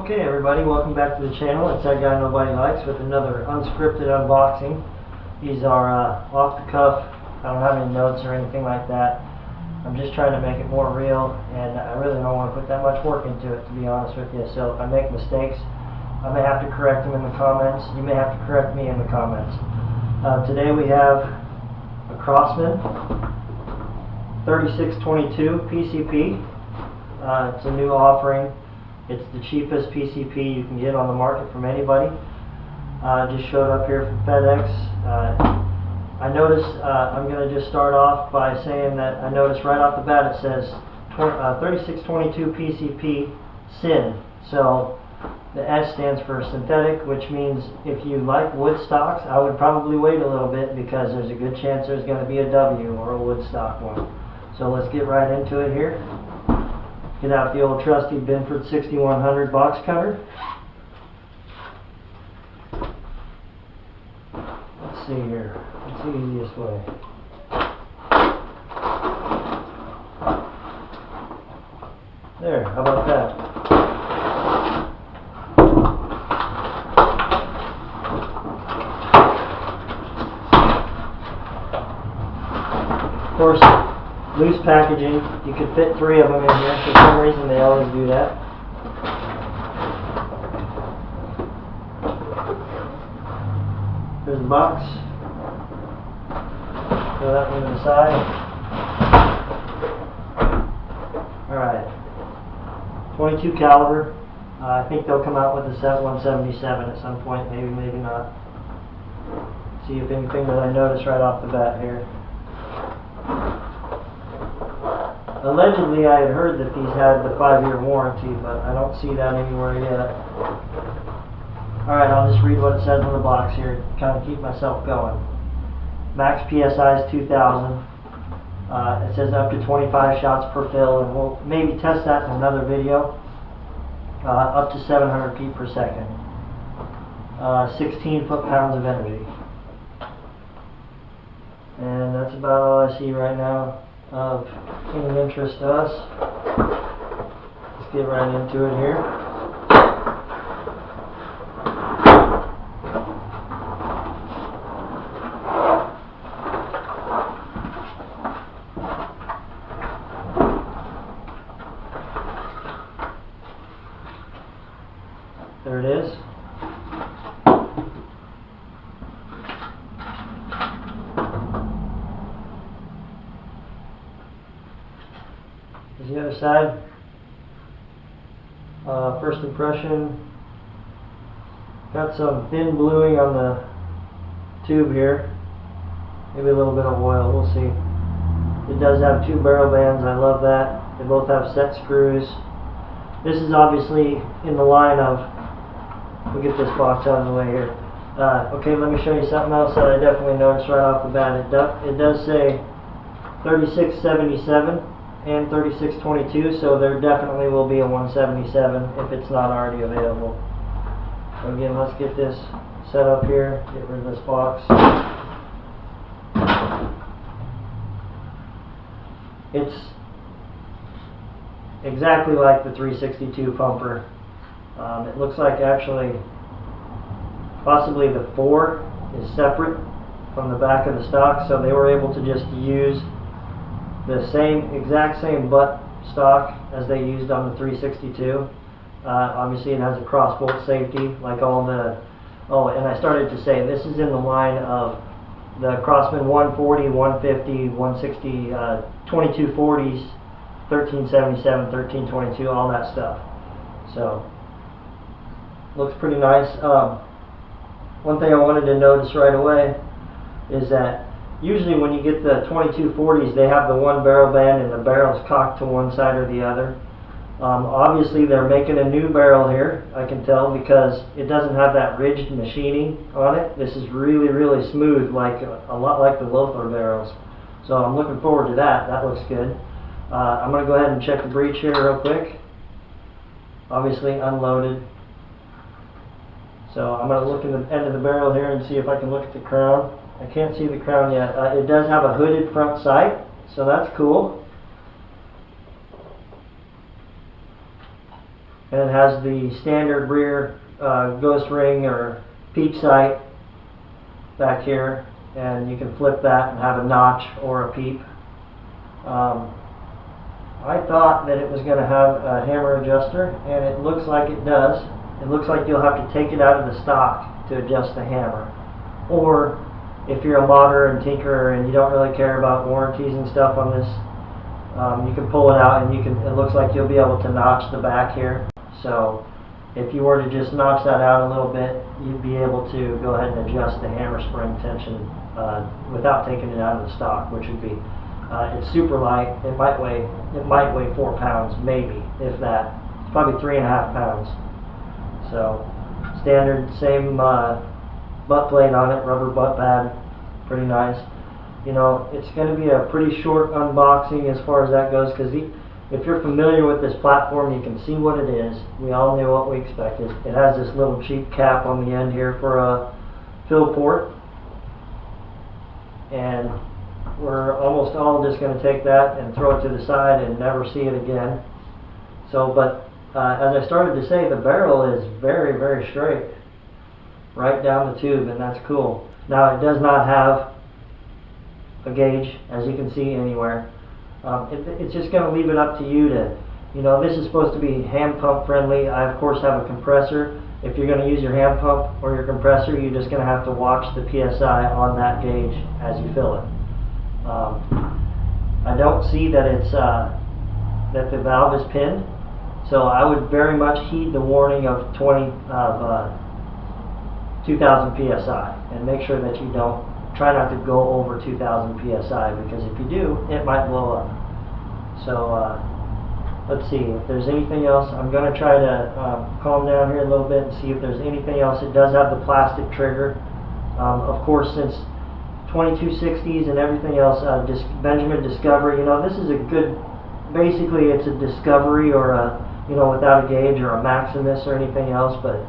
Okay everybody, welcome back to the channel. It's That Guy Nobody Likes with another unscripted unboxing. These are off the cuff. I don't have any notes or anything like that. I'm just trying to make it more real, and I really don't want to put that much work into it, to be honest with you. So if I make mistakes, I may have to correct them in the comments. You may have to correct me in the comments. Today we have a Crosman 3622 PCP. It's a new offering. It's the cheapest PCP you can get on the market from anybody. Just showed up here from FedEx. I noticed, I'm going to just start off by saying that I noticed right off the bat it says 3622 PCP SYN. So the S stands for synthetic, which means if you like wood stocks, I would probably wait a little bit because there's a good chance there's going to be a W or a wood stock one. So let's get right into it here. Get out the old trusty Binford 6100 box cutter. Let's see here. What's the easiest way? There, how about that? Of course, loose packaging. You could fit 3 of them in here. For some reason, they always do that. There's the box. Throw that one to the side. Alright. 22 caliber. I think they'll come out with a set 177 at some point. Maybe, maybe not. See if anything that I notice right off the bat here. Allegedly, I had heard that these had the 5-year warranty, but I don't see that anywhere yet. Alright, I'll just read what it says on the box here to kind of keep myself going. Max PSI is 2,000. It says up to 25 shots per fill, and we'll maybe test that in another video. Up to 700 feet per second. 16 foot-pounds of energy. And that's about all I see right now of any interest to us. Let's get right into it here. There it is. Here's the other side. First impression, got some thin bluing on the tube here. Maybe a little bit of oil, we'll see. It does have 2 barrel bands, I love that. They both have set screws. This is obviously in the line of, we'll get this box out of the way here. Okay, let me show you something else that I definitely noticed right off the bat. It does say 3677 and 3622, so there definitely will be a 177 if it's not already available. So again, let's get this set up here, get rid of this box. It's exactly like the 362 pumper. It looks like actually possibly the 4 is separate from the back of the stock, so they were able to just use the exact same butt stock as they used on the 362. Obviously it has a cross bolt safety like all the, and I started to say this is in the line of the Crosman 140, 150, 160, 2240s, 1377, 1322, all that stuff. So looks pretty nice. One thing I wanted to notice right away is that usually when you get the 2240s, they have the 1 barrel band and the barrel's cocked to one side or the other. Obviously they're making a new barrel here, I can tell, because it doesn't have that ridged machining on it. This is really, really smooth, like a lot like the Loeffler barrels. So I'm looking forward to that. That looks good. I'm going to go ahead and check the breech here real quick. Obviously unloaded. So I'm going to look in the end of the barrel here and see if I can look at the crown. I can't see the crown yet. It does have a hooded front sight, so that's cool. and it has the standard rear ghost ring or peep sight back here, and you can flip that and have a notch or a peep. I thought that it was going to have a hammer adjuster, and it looks like it does. It looks like you'll have to take it out of the stock to adjust the hammer. Or if you're a modder and tinkerer and you don't really care about warranties and stuff on this, you can pull it out, and it looks like you'll be able to notch the back here. So if you were to just notch that out a little bit, you'd be able to go ahead and adjust the hammer spring tension without taking it out of the stock, which would be it's super light. It might weigh 4 pounds, maybe, if that. It's probably 3.5 pounds. So standard, same butt plate on it, rubber butt pad, pretty nice. You know, it's going to be a pretty short unboxing as far as that goes, because if you're familiar with this platform, you can see what it is. We all knew what we expected. It has this little cheap cap on the end here for a fill port, and we're almost all just going to take that and throw it to the side and never see it again. So, but as I started to say, the barrel is very, very straight, right down the tube, and that's cool. Now, it does not have a gauge, as you can see anywhere. It's just going to leave it up to you to, you know, this is supposed to be hand pump friendly. I, of course, have a compressor. If you're going to use your hand pump or your compressor, you're just going to have to watch the PSI on that gauge as you fill it. I don't see that it's that the valve is pinned, so I would very much heed the warning of 2000 psi, and make sure that you don't try not to go over 2000 psi, because if you do, it might blow up. So let's see if there's anything else. I'm going to try to calm down here a little bit and see if there's anything else. It does have the plastic trigger. Of course, since 2260s and everything else, Benjamin Discovery, you know, this is a good, basically it's a Discovery or a, you know, without a gauge, or a Maximus or anything else, but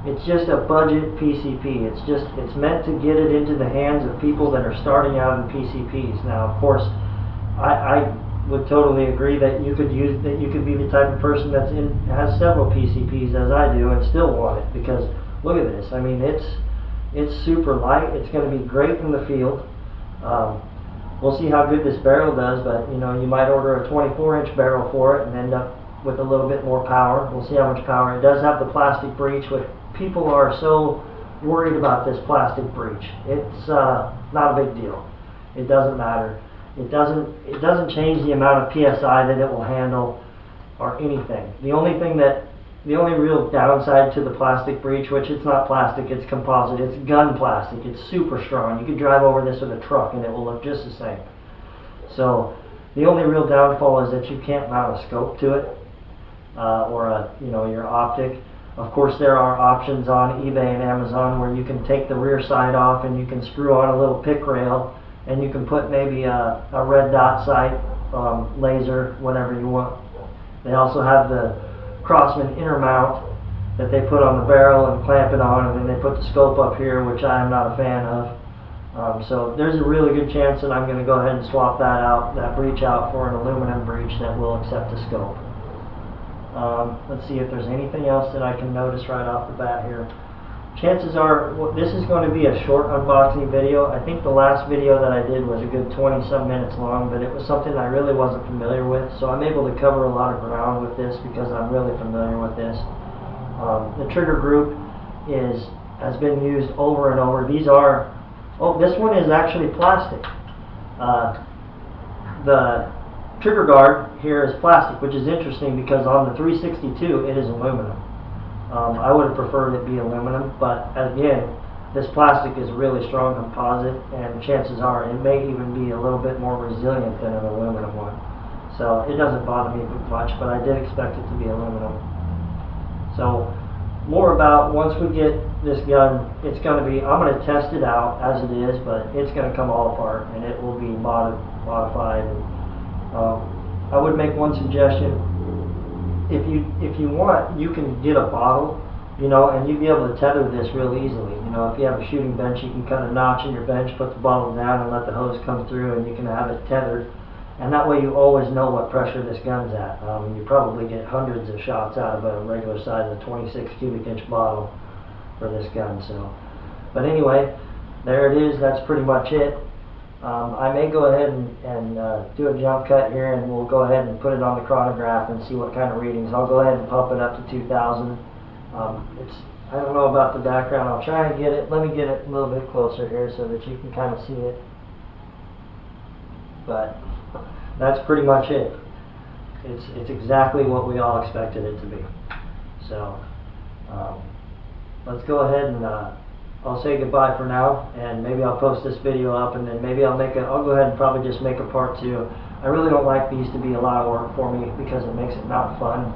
it's just a budget PCP. It's meant to get it into the hands of people that are starting out in PCPs. Now, of course, I would totally agree that you could be the type of person has several PCPs as I do and still want it, because look at this. I mean, it's super light. It's going to be great in the field. We'll see how good this barrel does, but you know, you might order a 24-inch barrel for it and end up with a little bit more power. We'll see how much power. It does have the plastic breech, which people are so worried about this plastic breech. It's not a big deal. It doesn't matter. It doesn't change the amount of PSI that it will handle or anything. The only real downside to the plastic breech, which it's not plastic, it's composite, it's gun plastic, it's super strong. You could drive over this with a truck and it will look just the same. So the only real downfall is that you can't mount a scope to it, or your optic. Of course, there are options on eBay and Amazon where you can take the rear side off and you can screw on a little pick rail, and you can put maybe a red dot sight, laser, whatever you want. They also have the Crosman inner mount that they put on the barrel and clamp it on, and then they put the scope up here, which I am not a fan of. So there's a really good chance that I'm going to go ahead and swap that breech out for an aluminum breech that will accept the scope. Let's see if there's anything else that I can notice right off the bat here. Chances are, this is going to be a short unboxing video. I think the last video that I did was a good 20-some minutes long, but it was something I really wasn't familiar with, so I'm able to cover a lot of ground with this because I'm really familiar with this. The trigger group has been used over and over. These are, this one is actually plastic. The trigger guard here is plastic, which is interesting because on the 362 it is aluminum. I would have preferred it be aluminum, but again, this plastic is really strong composite, and chances are it may even be a little bit more resilient than an aluminum one. So it doesn't bother me much, but I did expect it to be aluminum. So more about once we get this gun, it's going to be, I'm going to test it out as it is, but it's going to come all apart and it will be modified. And, I would make one suggestion. If you want, you can get a bottle, you know, and you'd be able to tether this real easily. You know, if you have a shooting bench, you can cut a notch in your bench, put the bottle down, and let the hose come through, and you can have it tethered. And that way you always know what pressure this gun's at. You probably get hundreds of shots out of a regular size of 26 cubic inch bottle for this gun. So, but anyway, there it is. That's pretty much it. I may go ahead and do a jump cut here, and we'll go ahead and put it on the chronograph and see what kind of readings. I'll go ahead and pump it up to 2,000. I don't know about the background. I'll try and get it. Let me get it a little bit closer here so that you can kind of see it. But that's pretty much it. It's exactly what we all expected it to be. So let's go ahead and I'll say goodbye for now, and maybe I'll post this video up, and then maybe I'll go ahead and probably just make a part 2. I really don't like these to be a lot of work for me because it makes it not fun.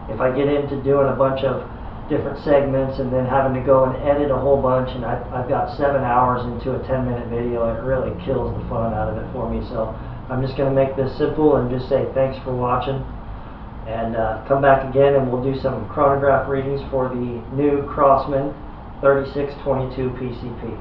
If I get into doing a bunch of different segments and then having to go and edit a whole bunch, and I've got 7 hours into a 10-minute video, it really kills the fun out of it for me. So I'm just going to make this simple and just say thanks for watching, and come back again and we'll do some chronograph readings for the new Crosman 3622 PCP.